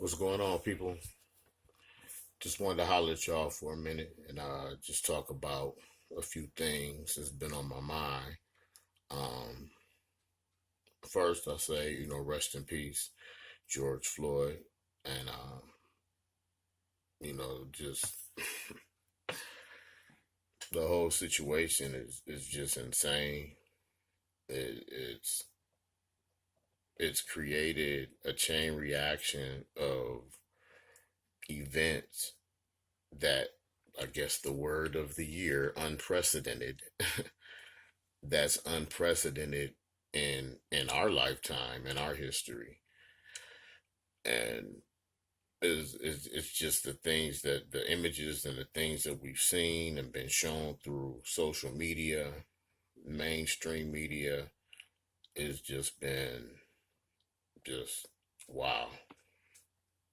What's going on, people? Just wanted to holler at y'all for a minute and just talk about a few things that's been on my mind. Um, First, I say, rest in peace, George Floyd, and just the whole situation is just insane. It, it's it's created a chain reaction of events that I guess the word of the year, unprecedented. That's unprecedented in our lifetime, in our history. And it's just the things that the images and the things that we've seen and been shown through social media, mainstream media, has just been just wow.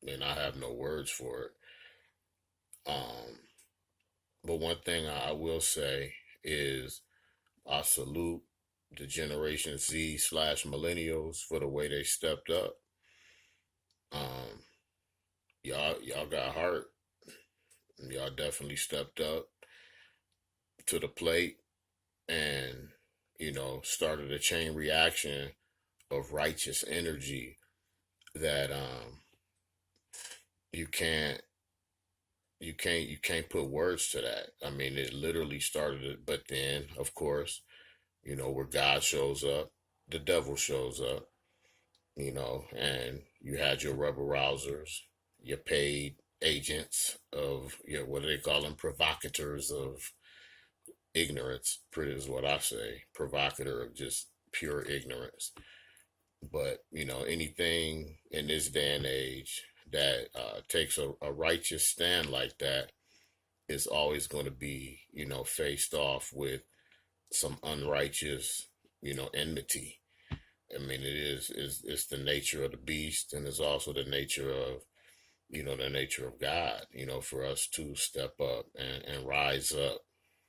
And I have no words for it. Um, but one thing I will say is I salute the Generation Z slash millennials for the way they stepped up. Um, y'all got heart. Y'all definitely stepped up to the plate and started a chain reaction of righteous energy that you can't you can't put words to that. I mean, it literally started it, but then of course, where God shows up, the devil shows up, and you had your rebel rousers, your paid agents of what do they call them, provocateurs of ignorance, pretty is what I say, provocateur of just pure ignorance. But anything in this day and age that takes a righteous stand like that is always going to be faced off with some unrighteous enmity. I mean, it's the nature of the beast, and it's also the nature of the nature of God, for us to step up and rise up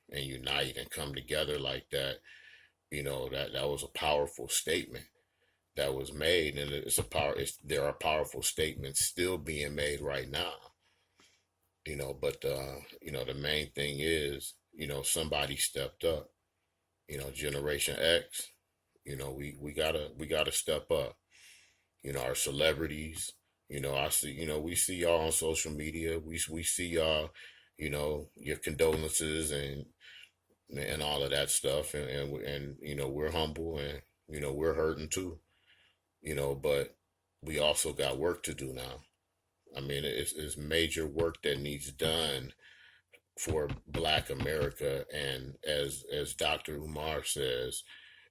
and unite and come together like that. That was a powerful statement that was made, and there are powerful statements still being made right now. But the main thing is, somebody stepped up. Generation X, we gotta step up. Our celebrities, I see, we see y'all on social media. We see y'all, your condolences and all of that stuff, and we're humble, and we're hurting too. But we also got work to do now. I mean, it's major work that needs done for Black America, and as Dr. Umar says,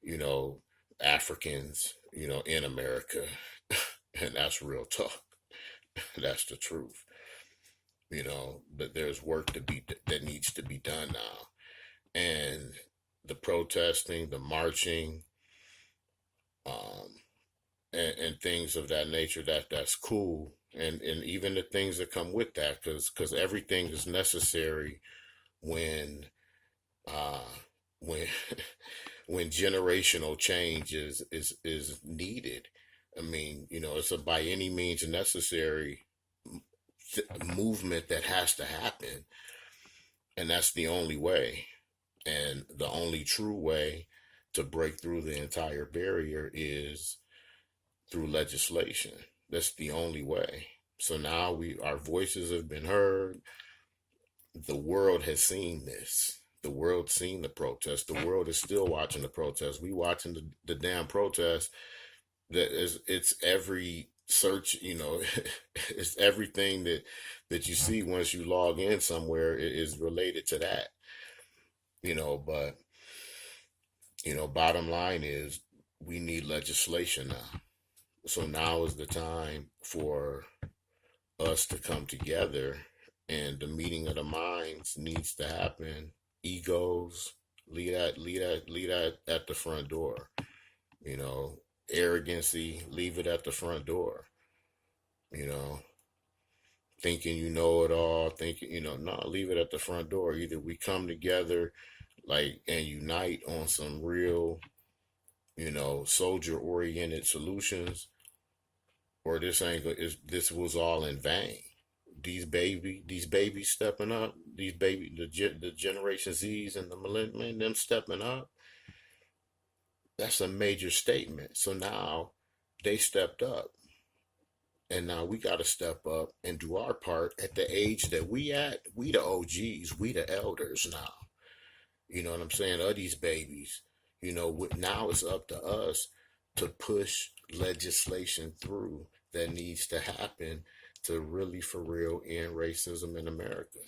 you know, Africans, in America, and that's real talk. That's the truth. But there's work that needs to be done now, and the protesting, the marching, um, and things of that nature, that's cool, and even the things that come with that, because everything is necessary when uh when when generational change is needed. I mean, it's a by any means necessary movement that has to happen, and that's the only way, and the only true way to break through the entire barrier is through legislation. That's the only way. So now our voices have been heard. The world has seen this. The world's seen the protest. The world is still watching the protest. We watching the damn protest. It's every search, it's everything that you see once you log in somewhere is related to that. But bottom line is we need legislation now. So now is the time for us to come together, and the meeting of the minds needs to happen. Egos, leave that at the front door. You know, Arrogancy, leave it at the front door. You know, thinking you know it all, thinking no, leave it at the front door. Either we come together, like, and unite on some real, soldier oriented solutions, or this ain't is this was all in vain. These babies stepping up, the Generation Z's and the millennium, them stepping up. That's a major statement. So now they stepped up, and now we got to step up and do our part at the age that we at. We the OGs, we the elders now. You know what I'm saying? Of these babies. Now it's up to us to push legislation through that needs to happen to really, for real, end racism in America.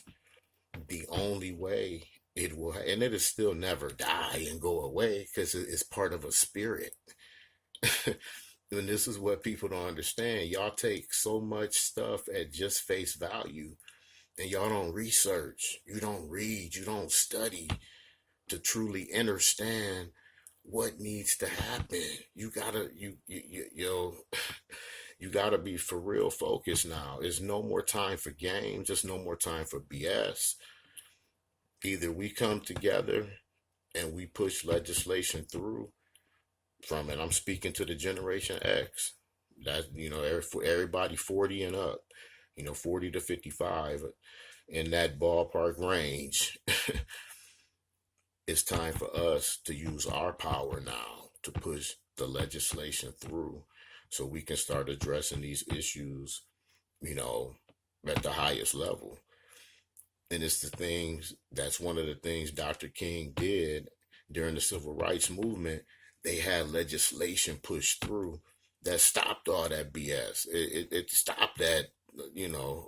The only way it will, and it'll still never die and go away because it's part of a spirit. And this is what people don't understand. Y'all take so much stuff at just face value, and y'all don't research, you don't read, you don't study to truly understand what needs to happen. You gotta you gotta be for real focused now. There's no more time for games. There's no more time for BS. Either we come together and we push legislation through from it. I'm speaking to the Generation X. That everybody 40 and up, 40 to 55 in that ballpark range. It's time for us to use our power now to push the legislation through so we can start addressing these issues, at the highest level. And that's one of the things Dr. King did during the civil rights movement. They had legislation pushed through that stopped all that BS. It stopped that,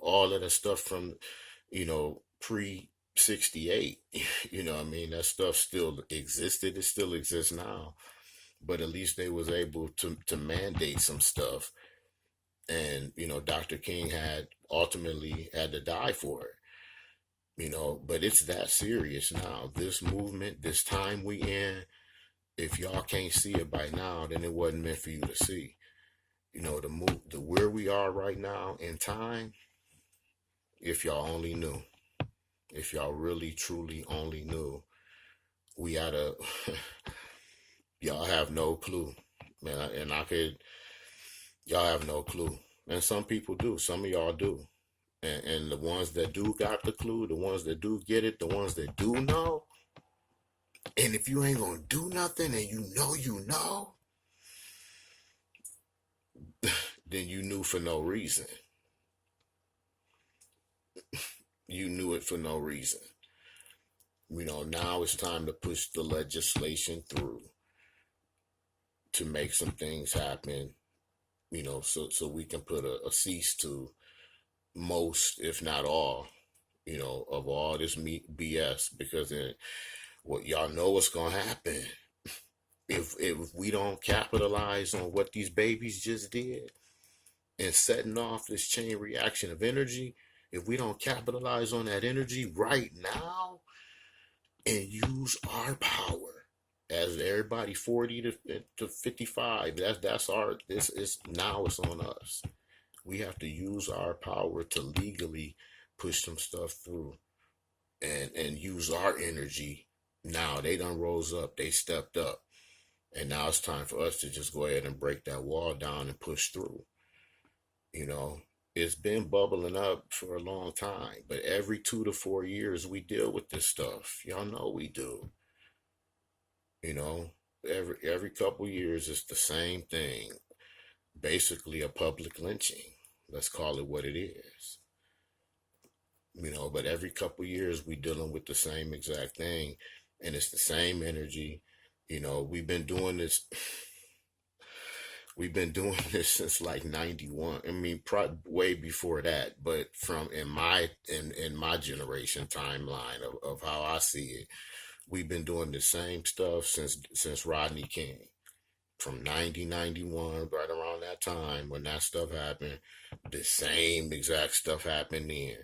all of that stuff from, pre 68. What I mean? That stuff still existed. It still exists now. But at least they was able to mandate some stuff. And, Dr. King ultimately had to die for it. But it's that serious now. This movement, this time we in, if y'all can't see it by now, then it wasn't meant for you to see. The where we are right now in time, if y'all only knew. If y'all really truly only knew, we had y'all have no clue, man. Y'all have no clue. And some people do. Some of y'all do. And the ones that do got the clue, the ones that do get it, the ones that do know. And if you ain't gonna do nothing and you know, then you knew for no reason. You knew it for no reason. Now it's time to push the legislation through to make some things happen, so we can put a cease to most, if not all, of all this BS, because what y'all know what's going to happen if we don't capitalize on what these babies just did and setting off this chain reaction of energy. If we don't capitalize on that energy right now and use our power, as everybody 40 to 55, that's our, this is now it's on us. We have to use our power to legally push some stuff through and use our energy. Now they done rose up, they stepped up, and now it's time for us to just go ahead and break that wall down and push through. It's been bubbling up for a long time, but every 2 to 4 years we deal with this stuff. Y'all know we do. Every couple years it's the same thing. Basically a public lynching. Let's call it what it is. But every couple years we dealing with the same exact thing, and it's the same energy. We've been doing this. We've been doing this since like 91. I mean, way before that, but from in my generation timeline of how I see it, we've been doing the same stuff since Rodney King. From 1991, right around that time when that stuff happened, the same exact stuff happened then.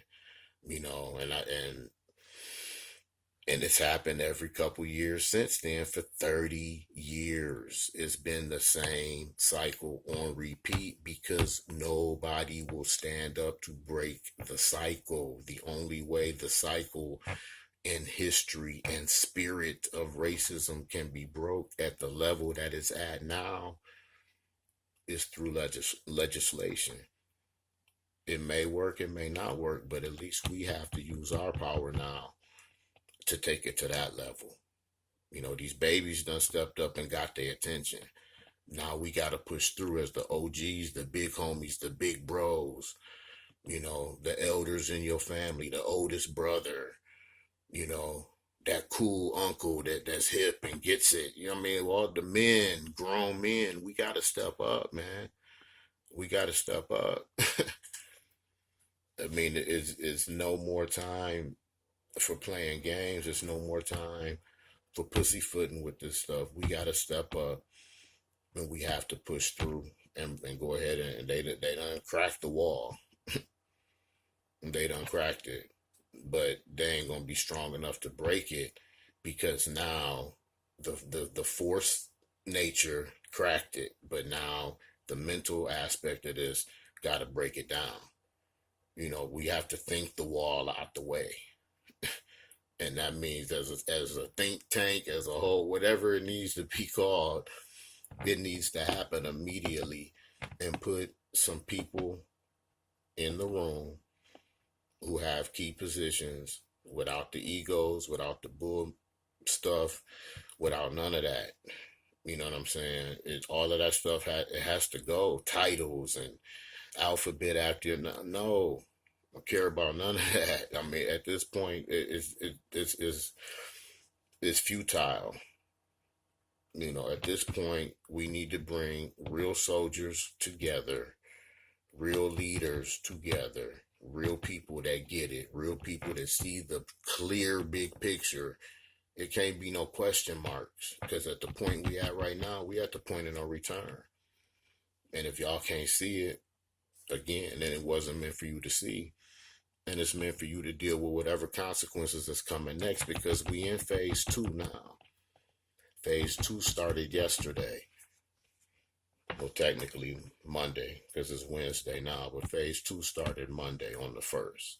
And it's happened every couple years since then. For 30 years, it's been the same cycle on repeat because nobody will stand up to break the cycle. The only way the cycle in history and spirit of racism can be broke at the level that it's at now is through legislation. It may work, it may not work, but at least we have to use our power now to take it to that level. These babies done stepped up and got their attention. Now we got to push through as the OGs, the big homies, the big bros, the elders in your family, the oldest brother, you know, that cool uncle that's hip and gets it. You know what I mean? All the men, grown men, we got to step up, man. We got to step up. I mean, it's no more time for playing games. It's no more time for pussyfooting with this stuff. We got to step up and we have to push through and go ahead and they done cracked the wall. They done cracked it, but they ain't gonna be strong enough to break it because now the force nature cracked it, but now the mental aspect of this got to break it down. We have to think the wall out the way, and that means as a think tank, as a whole, whatever it needs to be called, it needs to happen immediately, and put some people in the room who have key positions without the egos, without the bull stuff, without none of that. You know what I'm saying? All of that stuff it has to go. Titles and alphabet after no. I don't care about none of that. I mean, at this point, it's futile. At this point, we need to bring real soldiers together, real leaders together, real people that get it, real people that see the clear big picture. It can't be no question marks, because at the point we at right now, we at the point of no return. And if y'all can't see it, again, then it wasn't meant for you to see. And it's meant for you to deal with whatever consequences is coming next, because we in phase 2 now. Phase 2 started yesterday. Well, technically Monday, because it's Wednesday now, but phase 2 started Monday on the 1st.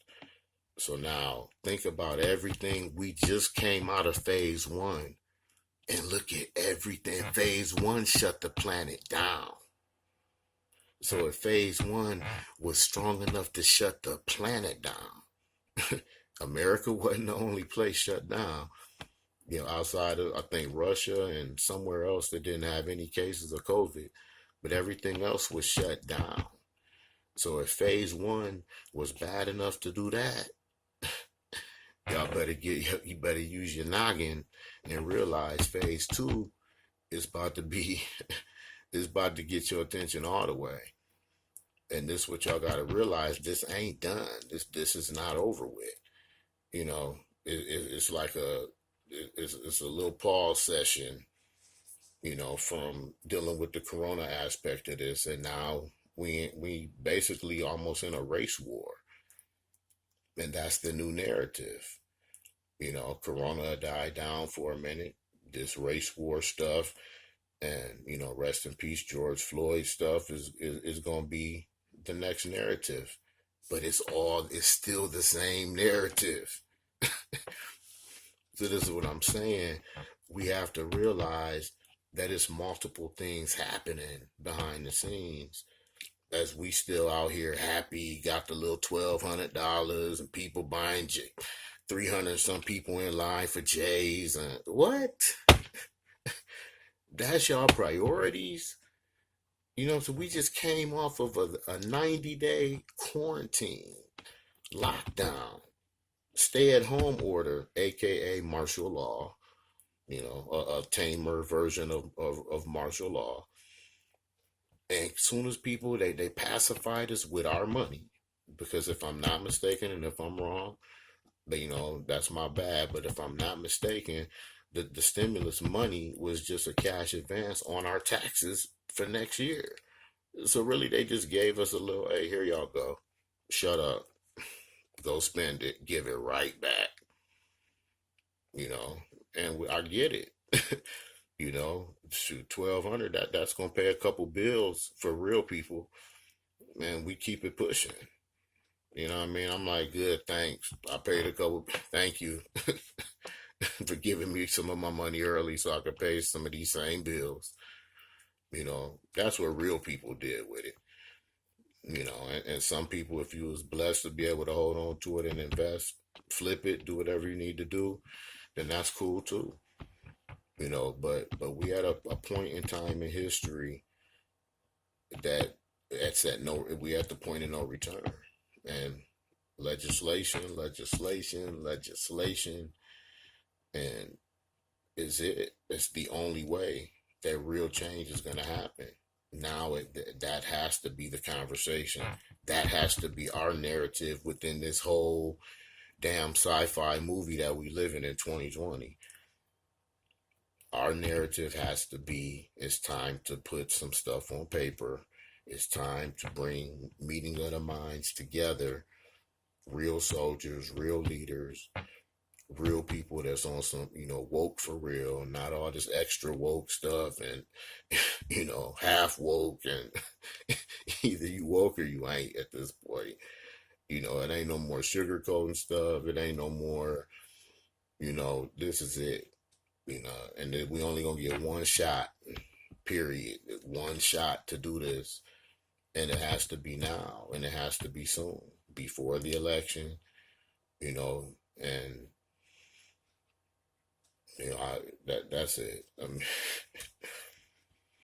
So now think about everything. We just came out of phase 1 and look at everything. Phase 1 shut the planet down. So if phase 1 was strong enough to shut the planet down, America wasn't the only place shut down. Outside of, I think, Russia and somewhere else that didn't have any cases of COVID, but everything else was shut down. So if phase 1 was bad enough to do that, you better use your noggin and realize phase 2 is about to be, is about to get your attention all the way. And this is what y'all got to realize. This ain't done. This is not over with. It's like it's a little pause session, from dealing with the corona aspect of this. And now we basically almost in a race war. And that's the new narrative. Corona died down for a minute. This race war stuff and, rest in peace, George Floyd stuff is going to be the next narrative. But it's still the same narrative. So this is what I'm saying. We have to realize that it's multiple things happening behind the scenes as we still out here happy, got the little $1,200 and people buying 300 some people in line for J's. And what? That's y'all priorities? So we just came off of a 90-day quarantine, lockdown, stay-at-home order, aka martial law, a tamer version of martial law. And as soon as people, they pacified us with our money, because if I'm not mistaken, and if I'm wrong, that's my bad, but if I'm not mistaken, the stimulus money was just a cash advance on our taxes for next year. So really, they just gave us a little, hey, here y'all go. Shut up. Go spend it. Give it right back. And I get it. Shoot, $1,200, that's gonna pay a couple bills for real people. Man, we keep it pushing. You know what I mean? I'm like, good, thanks. I paid a couple, thank you for giving me some of my money early so I could pay some of these same bills. You know, that's what real people did with it. You know, and some people, if you was blessed to be able to hold on to it and invest, flip it, do whatever you need to do, then that's cool too. You know, but we at a point in time in history that it's at no we at the point of no return. And legislation, and it's the only way that real change is going to happen. Now that has to be the conversation. That has to be our narrative within this whole damn sci-fi movie that we live in 2020. Our narrative has to be, it's time to put some stuff on paper. It's time to bring meeting of the minds together, real soldiers, real leaders, real people that's on some, woke for real, not all this extra woke stuff and, half woke and either you woke or you ain't at this point. It ain't no more sugarcoating stuff. It ain't no more, this is it, and then we only gonna get one shot, period. One shot to do this. And it has to be now and it has to be soon before the election, and that's it. I mean,